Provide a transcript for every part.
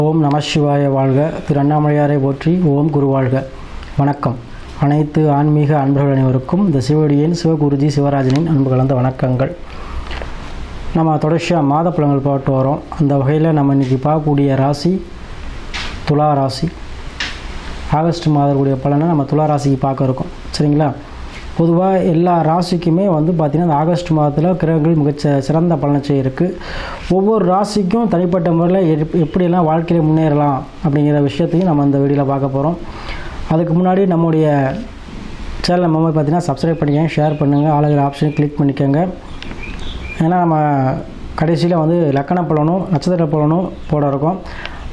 ஓம் நம சிவாய வாழ்க. திரு அண்ணாமலையாரை போற்றி. ஓம் குரு வாழ்க. வணக்கம். அனைத்து ஆன்மீக அன்பர்கள் அனைவருக்கும் இந்த சிவடியின் சிவகுருஜி சிவராஜனின் அன்பு கலந்த வணக்கங்கள். நம்ம தொடர்ச்சியாக மாத பலன்கள் பார்த்து வரோம். அந்த வகையில் நம்ம இன்றைக்கி பார்க்கக்கூடிய ராசி துலா ராசி. ஆகஸ்ட் மாதத்துடைய பலனை நம்ம துலா ராசிக்கு பார்க்க இருக்கோம். சரிங்களா? பொதுவாக எல்லா ராசிக்குமே பார்த்திங்கன்னா இந்த ஆகஸ்ட் மாதத்தில் கிரகங்கள் சிறந்த பலனை செய்யிருக்கு. ஒவ்வொரு ராசிக்கும் தனிப்பட்ட முறையில் எப்படியெல்லாம் வாழ்க்கையில் முன்னேறலாம் அப்படிங்கிற விஷயத்தையும் நம்ம இந்த வீடியோவில் பார்க்க போகிறோம். அதுக்கு முன்னாடி நம்முடைய சேனலை பார்த்திங்கன்னா சப்ஸ்கிரைப் பண்ணிக்கங்க, ஷேர் பண்ணுங்கள், ஆளுகிற ஆப்ஷனை கிளிக் பண்ணிக்கோங்க. ஏன்னா நம்ம கடைசியில் லக்கண பலனும் நட்சத்திர பலனும் போட இருக்கோம்.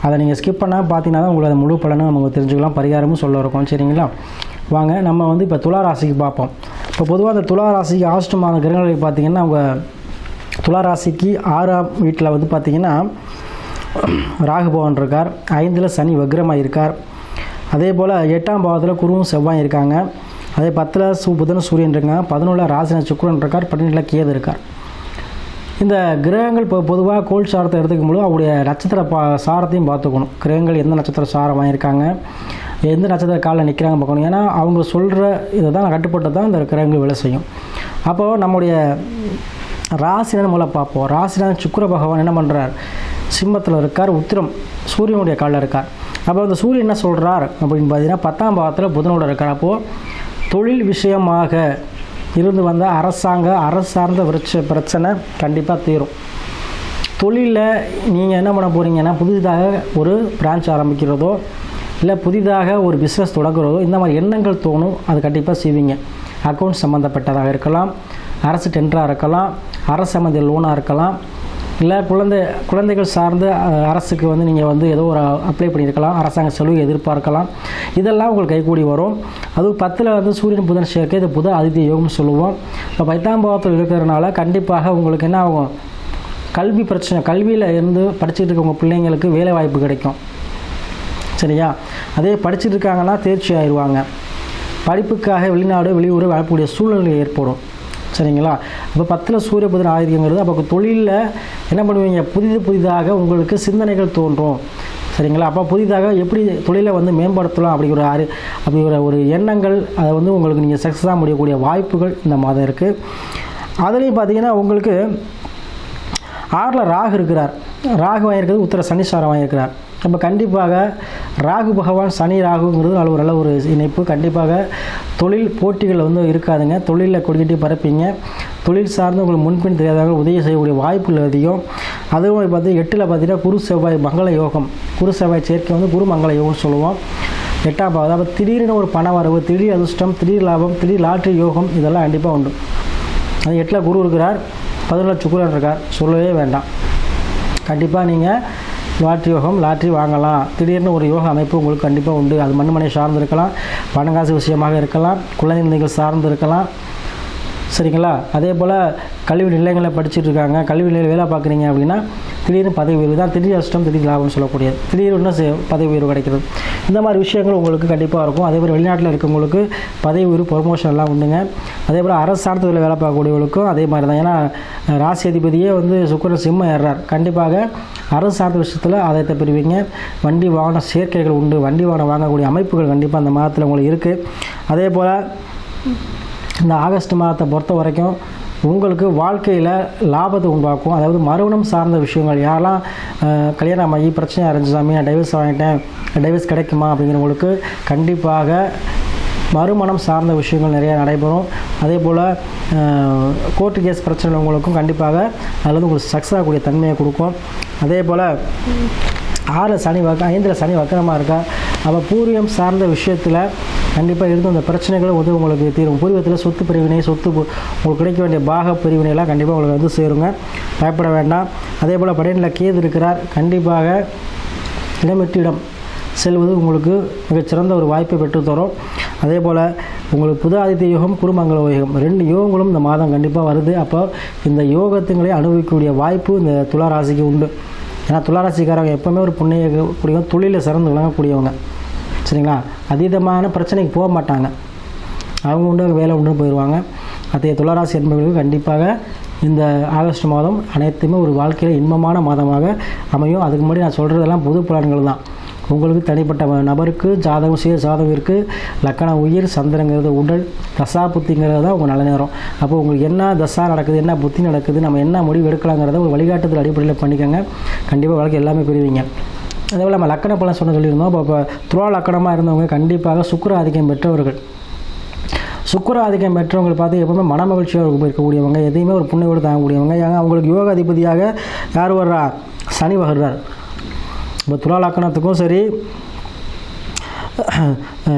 அதை நீங்கள் ஸ்கிப் பண்ணால் பார்த்தீங்கன்னா தான் உங்களுக்கு முழு பலனும் நமக்கு தெரிஞ்சுக்கலாம், பரிகாரமும் சொல்ல இருக்கோம். சரிங்களா? வாங்க நம்ம இப்போ துலா ராசிக்கு பார்ப்போம். இப்போ பொதுவாக அந்த துலா ராசிக்கு ஆகஸ்ட் மாத கிரகங்களை பார்த்திங்கன்னா அவங்க துலா ராசிக்கு 6ஆம் வீட்டில் பார்த்திங்கன்னா ராகு பகவான் இருக்கார். 5ல் சனி வக்ரமாக இருக்கார். அதே போல் 8ஆம் பாவத்தில் குருவும் செவ்வாய் இருக்காங்க. அதே 10ல் புதன் சூரியன் இருக்காங்க. 11ல் ராசின சுக்கிரன் இருக்கார். 12ல் கேது இருக்கார். இந்த கிரகங்கள் இப்போ பொதுவாக கோல் சாரத்தை எடுத்துக்கும் போது அவருடைய நட்சத்திர சாரத்தையும் பார்த்துக்கணும். கிரகங்கள் எந்த நட்சத்திர சாரமாக இருக்காங்க, எந்த நட்சத்திர காலில் நிற்கிறாங்க பார்க்கணும். ஏன்னா அவங்க சொல்கிற இதை தான் கட்டுப்பட்டு தான் இந்த கிரகங்கள் வேலை செய்யும். அப்போது நம்முடைய ராசினன் மூலம் பார்ப்போம். ராசினன் சுக்கிர பகவான் என்ன பண்ணுறார்? சிம்மத்தில் இருக்கார். உத்திரம் சூரியனுடைய காலில் இருக்கார். அப்போ அந்த சூரியன் என்ன சொல்கிறார் அப்படின்னு பார்த்தீங்கன்னா 10ஆம் பாவத்தில் புதனோடு இருக்கார். அப்போது தொழில் விஷயமாக இருந்து வந்த அரசு சார்ந்த பிரச்சனை கண்டிப்பாக தீரும். தொழிலில் நீங்கள் என்ன பண்ண போகிறீங்கன்னா புதிதாக ஒரு பிரான்ச் ஆரம்பிக்கிறதோ இல்லை புதிதாக ஒரு பிஸ்னஸ் தொடங்குறதோ இந்த மாதிரி எண்ணங்கள் தோணும். அது கண்டிப்பாக செய்வீங்க. அக்கௌண்ட் சம்மந்தப்பட்டதாக இருக்கலாம், அரசு டெண்டராக இருக்கலாம், அரசு சம்மந்த லோனாக இருக்கலாம், இல்லை குழந்தைகள் சார்ந்து அரசுக்கு நீங்கள் ஏதோ ஒரு அப்ளை பண்ணியிருக்கலாம், அரசாங்க சலுகை எதிர்பார்க்கலாம். இதெல்லாம் உங்களுக்கு கைகூடி வரும். அதுவும் 10ல் சூரியன் புதன் சேர்க்கை, இது புத ஆதித்ய யோகம்னு சொல்லுவோம். இப்போ 10ஆம் பாவத்தில் இருக்கிறதுனால கண்டிப்பாக உங்களுக்கு என்ன ஆகும்? கல்வி பிரச்சனை, கல்வியில் இருந்து படிச்சுட்டு இருக்க உங்கள் பிள்ளைங்களுக்கு வேலை வாய்ப்பு கிடைக்கும். சரியா? அதே படிச்சுட்டு இருக்காங்கன்னா தேர்ச்சி ஆயிடுவாங்க. படிப்புக்காக வெளிநாடு வெளியூர் வரக்கூடிய சூழ்நிலை ஏற்படும். சரிங்களா? அப்போ 10ல் சூரிய புதன் ஆதித்யங்கிறது அப்போ தொழிலில் என்ன பண்ணுவீங்க? புதிதாக உங்களுக்கு சிந்தனைகள் தோன்றும். சரிங்களா? அப்போ புதிதாக எப்படி தொழிலை மேம்படுத்தலாம் அப்படிங்கிற ஒரு எண்ணங்கள் அதை உங்களுக்கு நீங்கள் சக்ஸஸாக முடியக்கூடிய வாய்ப்புகள் இந்த மாதம் இருக்குது. அதுலேயும் பார்த்தீங்கன்னா உங்களுக்கு 6ல் ராகு இருக்கிறார். ராகு வாங்கியிருக்கிறது உத்தர சனீஸ்வரம் வாங்கியிருக்கிறார். நம்ம கண்டிப்பாக ராகு பகவான் சனி ராகுங்கிறது நல்ல நல்ல ஒரு இணைப்பு. கண்டிப்பாக தொழில் போட்டிகள் இருக்காதுங்க. தொழிலில் கொடிக்கட்டி பரப்பிங்க. தொழில் சார்ந்து உங்களுக்கு முன்பின் தெரியாதவங்க உதவி செய்யக்கூடிய வாய்ப்புகள் அதிகம். அதுவும் 8ல் பார்த்தீங்கன்னா குரு செவ்வாய் மங்கள யோகம். குரு செவ்வாய் சேர்க்கை குரு மங்கள யோகம்னு சொல்லுவோம். 8ஆம் பாவம். அதாவது திடீர்னு ஒரு பண வரவு, திடீர் அதிர்ஷ்டம், திடீர் லாபம், திடீர் லாட்ரி யோகம் இதெல்லாம் கண்டிப்பாக உண்டு. அது 8ல் குரு இருக்கிறார். 11ல் சுக்கிரன் இருக்கார். சொல்லவே வேண்டாம். கண்டிப்பாக நீங்கள் லாட்ரி வாங்கலாம். திடீர்னு ஒரு யோக அமைப்பு உங்களுக்கு கண்டிப்பாக உண்டு. அது மண்ணை சார்ந்து இருக்கலாம், பணங்காசு விஷயமாக இருக்கலாம், குழந்தைகள் சார்ந்து இருக்கலாம். சரிங்களா? அதே போல் கல்வி நிலையங்களில் படிச்சுட்டு இருக்காங்க, கல்வி நிலையில் வேலை பார்க்குறீங்க அப்படின்னா திடீர்னு பதவி உயர்வு தான். திடீர் அதிர்ஷ்டம், திடீர் லாபம்னு சொல்லக்கூடியது. திடீர்னு பதவி உயர்வு கிடைக்கிறது. இந்த மாதிரி விஷயங்கள் உங்களுக்கு கண்டிப்பாக இருக்கும். அதே போல் வெளிநாட்டில் இருக்கவங்களுக்கு பதவி உயர்வு ப்ரொமோஷன் எல்லாம் உண்டுங்க. அதே போல் அரசு சார்ந்ததில் வேலை பார்க்கக்கூடியவங்களுக்கும் அதே மாதிரி தான். ஏன்னா ராசி அதிபதியே சுக்கிரன் சிம்மம் ஏறார். கண்டிப்பாக அரசு சார்ந்த விஷயத்தில் ஆதாயத்தை பெறுவீங்க. வண்டி வாகன சேர்க்கைகள் உண்டு. வண்டி வாகனம் வாங்கக்கூடிய அமைப்புகள் கண்டிப்பாக அந்த மாதத்தில் உங்களுக்கு இருக்குது. அதே போல் இந்த ஆகஸ்ட் மாதத்தை பொறுத்த வரைக்கும் உங்களுக்கு வாழ்க்கையில் லாபத்தை உண்டாக்கும். அதாவது மறுமணம் சார்ந்த விஷயங்கள், யாரெல்லாம் கல்யாணம் ஆகி பிரச்சனை அரைஞ்சு சாமி நான் டைவர்ஸ் வாங்கிட்டேன், டைவர்ஸ் கிடைக்குமா அப்படிங்கிறவங்களுக்கு கண்டிப்பாக மறுமணம் சார்ந்த விஷயங்கள் நிறையா நடைபெறும். அதே போல் கோர்ட்டு கேஸ் பிரச்சனை உங்களுக்கும் கண்டிப்பாக அதில் உங்களுக்கு சக்ஸஸ் ஆகக்கூடிய தன்மையை கொடுக்கும். அதே போல் 6ல் சனி 5ல் சனி வக்கரமாக இருக்கா. அப்போ பூர்வீகம் சார்ந்த விஷயத்தில் கண்டிப்பாக இருந்து அந்த பிரச்சனைகளும் உங்களுக்கு தீரும். பூர்வீகத்தில் சொத்து பிரிவினை, உங்களுக்கு கிடைக்க வேண்டிய பாக பிரிவினைலாம் கண்டிப்பாக உங்களுக்கு சேருங்க. பயப்பட வேண்டாம். அதே போல் 12ல் கேது இருக்கிறார். கண்டிப்பாக இடமிட்டு செல்வது உங்களுக்கு மிகச்சிறந்த ஒரு வாய்ப்பை பெற்றுத்தரும். அதே போல் உங்களுக்கு புது ஆதித்ய யோகம், குருமங்கள யோகம் 2 யோகங்களும் இந்த மாதம் கண்டிப்பாக வருது. அப்போ இந்த யோகத்துங்களே அனுபவிக்கக்கூடிய வாய்ப்பு இந்த துலா ராசிக்கு உண்டு. ஏன்னா துலா ராசிக்காரங்க எப்போவுமே ஒரு புண்ணிய கூடியவங்க, தொழிலில் சிறந்து விளங்கக்கூடியவங்க. சரிங்களா? அதீதமான பிரச்சனைக்கு போக மாட்டாங்க. அவங்க உண்டு வேலை உண்டு போயிடுவாங்க. அதே துலா ராசி என்பவர்களுக்கு கண்டிப்பாக இந்த ஆகஸ்ட் மாதம் அனைத்துமே ஒரு வாழ்க்கையில் இன்பமான மாதமாக அமையும். அதுக்கு முன்னாடி நான் சொல்கிறதெல்லாம் பொது பலன்கள் தான். உங்களுக்கு தனிப்பட்ட நபருக்கு ஜாதகம் சுய ஜாதகம் இருக்குது. லக்கணம் உயிர், சந்திரங்கிறது உடல், தசா புத்திங்கிறது தான் உங்கள் நல்ல நேரம். அப்போ உங்களுக்கு என்ன தசா நடக்குது, என்ன புத்தி நடக்குது, நம்ம என்ன முடிவு எடுக்கலாங்கிறத ஒரு வழிகாட்டுதல் அடிப்படையில் பண்ணிக்கோங்க. கண்டிப்பாக வாழ்க்கை எல்லாமே பெறுவீங்க. அதேபோல் நம்ம லக்கண பலன் சொல்லியிருந்தோம். இப்போ துலா லக்கணமாக இருந்தவங்க கண்டிப்பாக சுக்கிர ஆதிக்கம் பெற்றவர்கள். சுக்கிர ஆதிக்கம் பெற்றவங்களை பார்த்து எப்பவுமே மன மகிழ்ச்சியாக இருக்கக்கூடியவங்க, எதையுமே ஒரு புண்ணியோடு தாங்கக்கூடியவங்க. ஏன்னா அவங்களுக்கு யோக அதிபதியாக யார் வர்றா? சனி வர்றார். இப்போ துலா லக்கணத்துக்கும் சரி,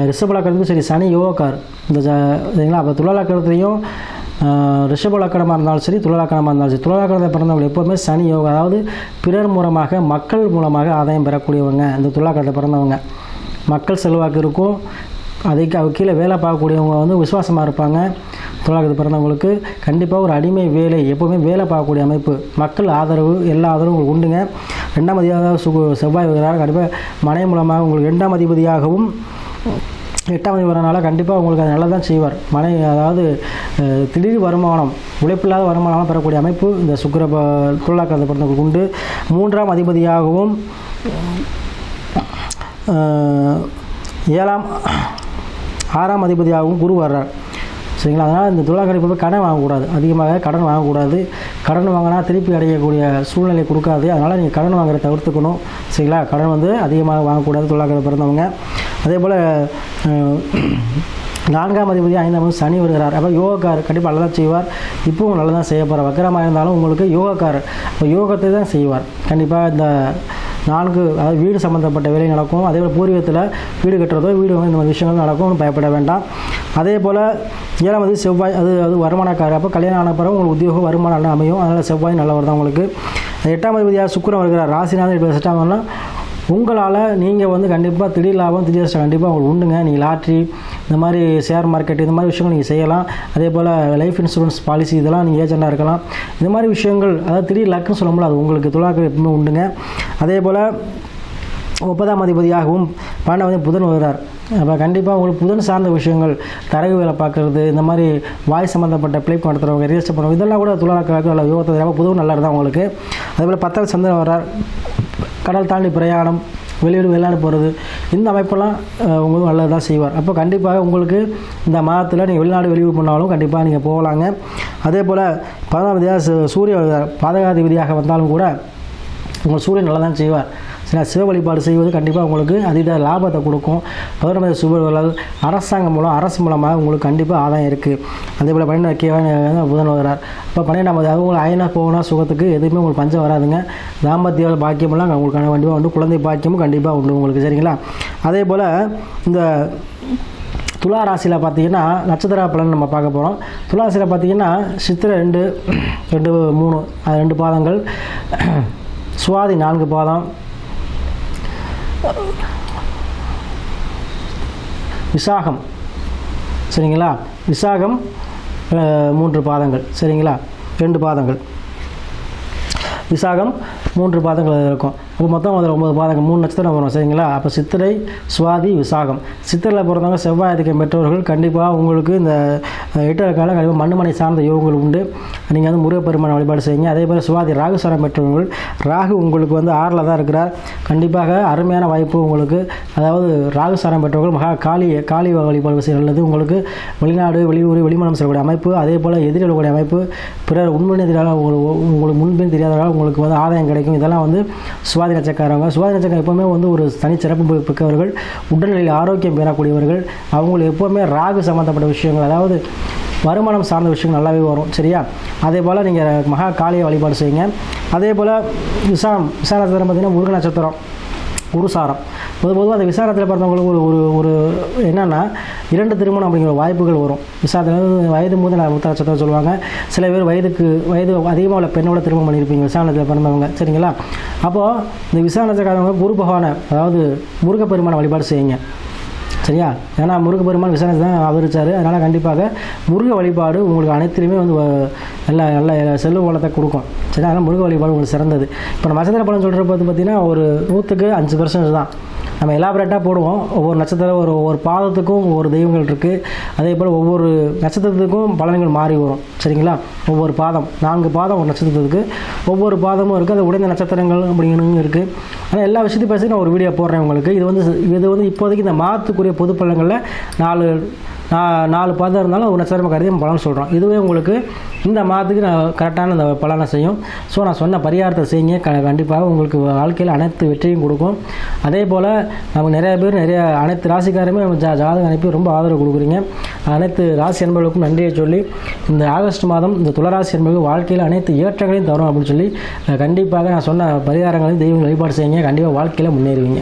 ரிஷப லக்கணத்துக்கும் சரி சனி யோகக்கார். இந்த சரிங்களா? அப்போ துலா லக்கணத்துலேயும் ரிஷப லக்கணமாக இருந்தாலும் சரி, துலா லக்கணமாக இருந்தாலும் சரி, துலா லக்கணத்தை பிறந்தவங்க எப்போவுமே சனி யோகம், அதாவது பிறர் மூலமாக மக்கள் மூலமாக ஆதாயம் பெறக்கூடியவங்க. இந்த துலா லக்கணத்தை பிறந்தவங்க மக்கள் செல்வாக்கு இருக்கும். அதுக்கு அவ கீழே வேலை பார்க்கக்கூடியவங்க விசுவாசமாக இருப்பாங்க. துலாக்கத்தை பிறந்தவங்களுக்கு கண்டிப்பாக ஒரு அடிமை வேலை, எப்போவுமே வேலை பார்க்கக்கூடிய அமைப்பு, மக்கள் ஆதரவு, எல்லா ஆதரவும் உங்களுக்கு உண்டுங்க. 2ஆம் அதிபதியாக செவ்வாய் வருகிறார். கண்டிப்பாக மனை மூலமாக உங்களுக்கு 2ஆம் அதிபதியாகவும் 8ஆம் அதிபதி வரனால கண்டிப்பாக உங்களுக்கு அது நல்லா தான் செய்வார். மனை, அதாவது திடீர் வருமானம், உழைப்பில்லாத வருமானம் பெறக்கூடிய அமைப்பு இந்த சுக்கிர துலாக்கத்தை பிறந்தவங்களுக்கு உண்டு. 3ஆம் அதிபதியாகவும் 6ஆம் அதிபதியாகவும் குரு வர்றார். சரிங்களா? அதனால் இந்த துலாக்கணிப்பு கடன் வாங்கக்கூடாது, அதிகமாக கடன் வாங்கக்கூடாது. கடன் வாங்கினா திருப்பி அடையக்கூடிய சூழ்நிலை கொடுக்காது. அதனால் நீங்கள் கடன் வாங்குறத தவிர்த்துக்கணும். சரிங்களா? கடன் அதிகமாக வாங்கக்கூடாது துலாக்கணத்தை பிறந்தவங்க. அதே போல் 4ஆம் அதிபதி 5ஆம் அதிபதி சனி வருகிறார். அப்போ யோகக்கார் கண்டிப்பாக நல்லா தான் செய்வார். இப்போவும் நல்லா தான் செய்ய போகிறார். வக்கரமாக இருந்தாலும் உங்களுக்கு யோகக்கார், இப்போ யோகத்தை தான் செய்வார். கண்டிப்பாக இந்த 4, அதாவது வீடு சம்மந்தப்பட்ட வேலை நடக்கும். அதே போல் பூர்வீகத்தில் வீடு கட்டுறதோ வீடு இந்த மாதிரி விஷயங்கள் நடக்கும், ஒன்றும் பயப்பட வேண்டாம். அதே போல் 7ஆம் அதிபதி செவ்வாய், அது வருமானக்காரர். அப்போ கல்யாணம் ஆன பிறகு உங்களுக்கு உத்தியோகம் வருமானம் நல்லா அமையும். அதனால் செவ்வாய் நல்லவர் தான் உங்களுக்கு. 8ஆம் அதிபதியாக சுக்கிரன் வருகிறார். ராசிநாதன் இப்போ செட்டாகனா உங்களால் நீங்கள் கண்டிப்பாக திடீர் லாபம், திடீர் கஷ்டம் கண்டிப்பாக உங்களுக்கு உண்டுங்க. நீங்கள் லாட்ரி, இந்த மாதிரி ஷேர் மார்க்கெட், இந்த மாதிரி விஷயங்கள் நீங்கள் செய்யலாம். அதே போல் லைஃப் இன்சூரன்ஸ் பாலிசி, இதெல்லாம் நீங்கள் ஏஜெண்டாக இருக்கலாம். இந்த மாதிரி விஷயங்கள், அதாவது திடீர் லக்குன்னு சொல்ல முடியாது, உங்களுக்கு துலாக்கு எப்பவுமே உண்டுங்க. அதே போல் 30ஆம் அதிபதியாகவும் 12ஆம் அதிபதி புதன் வருகிறார். அப்போ கண்டிப்பாக உங்களுக்கு புதன் சார்ந்த விஷயங்கள், தரகு வேலை பார்க்குறது, இந்த மாதிரி வாய் சம்மந்தப்பட்ட பிளேப் நடத்துகிறவங்க, ரிஜிஸ்டர் பண்ணுறவங்க, இதெல்லாம் கூட துலாக்கு நல்ல யோகத்தை தராமல் புதன் நல்லா இருந்தால் உங்களுக்கு. அதே போல் 10ஆம் சந்திரன் வர்றார். கடல் தாண்டி பிரயாணம், வெளியூர் வெளிநாடு போகிறது, இந்த அமைப்பெல்லாம் உங்களுக்கு நல்லது தான் செய்வார். அப்போ கண்டிப்பாக உங்களுக்கு இந்த மாதத்தில் நீங்கள் வெளிநாடு வெளியூர் போனாலும் கண்டிப்பாக நீங்கள் போகலாங்க. அதே போல் 15ஆம் அதிபதியாக சூரிய பாதகாதிபதியாக வந்தாலும் கூட உங்கள் சூரியன் நல்லா தான் செய்வார். சில சிவ வழிபாடு செய்வது கண்டிப்பாக உங்களுக்கு அதீத லாபத்தை கொடுக்கும். 11ஆம் சுபர்கள் அரசாங்கம் மூலம், அரசு மூலமாக உங்களுக்கு கண்டிப்பாக ஆதாயம் இருக்குது. அதே போல் 12 புதன் வருகிறார். இப்போ 12ஆம் அது உங்களுக்கு அயனா போகனா சுகத்துக்கு எதுவுமே உங்களுக்கு பஞ்சம் வராதுங்க. தாம்பத்திய பாக்கியமெல்லாம் உங்களுக்கு கண்டிப்பாக உண்டு. குழந்தை பாக்கியமும் கண்டிப்பாக உண்டு உங்களுக்கு. சரிங்களா? அதே போல் இந்த துலா ராசியில் பார்த்தீங்கன்னா நட்சத்திர பலன் நம்ம பார்க்க போகிறோம். துலா ராசியில் பார்த்தீங்கன்னா சித்திரை 2, 3 அது 2 பாதங்கள், சுவாதி 4 பாதம், விசாகம், சரிங்களா? விசாகம் 3 பாதங்கள், சரிங்களா? 2 பாதங்கள், விசாகம் 3 பாதங்கள் இருக்கும். அப்போ மொத்தம் அதில் 9 பாதங்கள், 3 நட்சத்திரம் வரும். சரிங்களா? அப்போ சித்திரை, சுவாதி, விசாகம். சித்திரையில் பிறந்தவங்க செவ்வாய் ஆதிக்கம் பெற்றவர்கள் கண்டிப்பாக உங்களுக்கு இந்த 8 காலம் கண்டிப்பாக மண்மனை சார்ந்த யோகங்கள் உண்டு. நீங்கள் முருகப்பெருமான வழிபாடு செய்யுங்க. அதே போல் சுவாதி ராகு சாரம் பெற்றவர்கள், ராகு உங்களுக்கு 6ல் தான் இருக்கிறார். கண்டிப்பாக அருமையான வாய்ப்பு உங்களுக்கு. அதாவது ராகு சாரம் பெற்றவர்கள் காளி வழிபாடு செய்ய நல்லது. உங்களுக்கு வெளிநாடு, வெளியூர், வெளிமாநிலம் செல்லக்கூடிய அமைப்பு, அதே போல் எதிரிகளுடைய அமைப்பு, பிறர் உண்மையிலே தெரியாத உங்களுக்கு முன்பின் தெரியாதவர்கள் உங்களுக்கு ஆதாயம் கிடைக்கும். இதெல்லாம் சுவாதி நட்சத்திரக்காரங்க. சுவாதி நட்சத்திரம் எப்போவுமே ஒரு தனிச்சிறப்பு மிக்கவர்கள், உடல்நிலையில் ஆரோக்கியம் பெறக்கூடியவர்கள். அவங்களுக்கு எப்போவுமே ராகு சம்மந்தப்பட்ட விஷயங்கள், அதாவது வருமானம் சார்ந்த விஷயங்கள் நல்லாவே வரும். சரியா? அதே போல் நீங்கள் மகா காளியை வழிபாடு செய்யுங்க. அதே போல் விசாரத்தில் பார்த்திங்கன்னா முருக நட்சத்திரம், குருசாரம். பொதுவாக அந்த விசாரத்தில் பிறந்தவங்களுக்கு ஒரு என்னென்னா 2 திருமணம் அப்படிங்கிற வாய்ப்புகள் வரும். விசாரத்தில் வயது மூத நட்சத்திரம் சொல்லுவாங்க. சில பேர் வயது அதிகமாக உள்ள பெண்ணோட திருமணம் பண்ணியிருப்பீங்க விசாரணத்தில் பிறந்தவங்க. சரிங்களா? அப்போது இந்த விசாரணத்துக்காரவங்க குரு பகவானை, அதாவது முருகப்பெருமான வழிபாடு செய்யுங்க. சரியா? ஏன்னா முருகப்பெருமான் விசாரணை தான் அவதரிச்சார். அதனால் கண்டிப்பாக முருக வழிபாடு உங்களுக்கு அனைத்துலேயுமே நல்ல செல்வ வளத்தை கொடுக்கும். சரி, அதனால் முருக வழிபாடு உங்களுக்கு சிறந்தது. இப்போ நம்ம நட்சத்திர பலன் சொல்கிற பார்த்திங்கன்னா ஒரு 100க்கு 5% தான். நம்ம எலாபரேட்டாக போடுவோம். ஒவ்வொரு நட்சத்திரம் ஒவ்வொரு பாதத்துக்கும் ஒவ்வொரு தெய்வங்கள் இருக்குது. அதே போல் ஒவ்வொரு நட்சத்திரத்துக்கும் பலன்கள் மாறி வரும். சரிங்களா? ஒவ்வொரு பாதம் 4 பாதம் ஒரு நட்சத்திரத்துக்கு ஒவ்வொரு பாதமும் இருக்குது. அது உடைந்த நட்சத்திரங்கள் அப்படிங்கிறது இருக்குது. ஆனால் எல்லா விஷயத்தையும் பேசி நான் ஒரு வீடியோ போடுறேன் உங்களுக்கு. இது வந்து இப்போதைக்கு இந்த மாதத்துக்குரிய பொது பலன்களில் 4 பாதம் இருந்தாலும் ஒரு நட்சத்திரம் கருதி பலன் சொல்கிறோம். இதுவே உங்களுக்கு இந்த மாதத்துக்கு நான் கரெக்டான இந்த பலனை செய்யும். ஸோ நான் சொன்ன பரிகாரத்தை செய்யுங்க. கண்டிப்பாக உங்களுக்கு வாழ்க்கையில் அனைத்து வெற்றியும் கொடுக்கும். அதே போல் நமக்கு நிறைய பேர் அனைத்து ராசிக்காரமே நம்ம ஜாதகம் அனுப்பி ரொம்ப ஆதரவு கொடுக்குறீங்க. அனைத்து ராசி என்பவர்களுக்கும் நன்றியை சொல்லி இந்த ஆகஸ்ட் மாதம் இந்த துளராசி என்பவர்கள் வாழ்க்கையில் அனைத்து ஏற்றங்களையும் தரும் அப்படின்னு சொல்லி கண்டிப்பாக நான் சொன்ன பரிகாரங்களையும் தெய்வங்கள் வழிபாடு செய்யுங்க. கண்டிப்பாக வாழ்க்கையில் முன்னேறுவீங்க.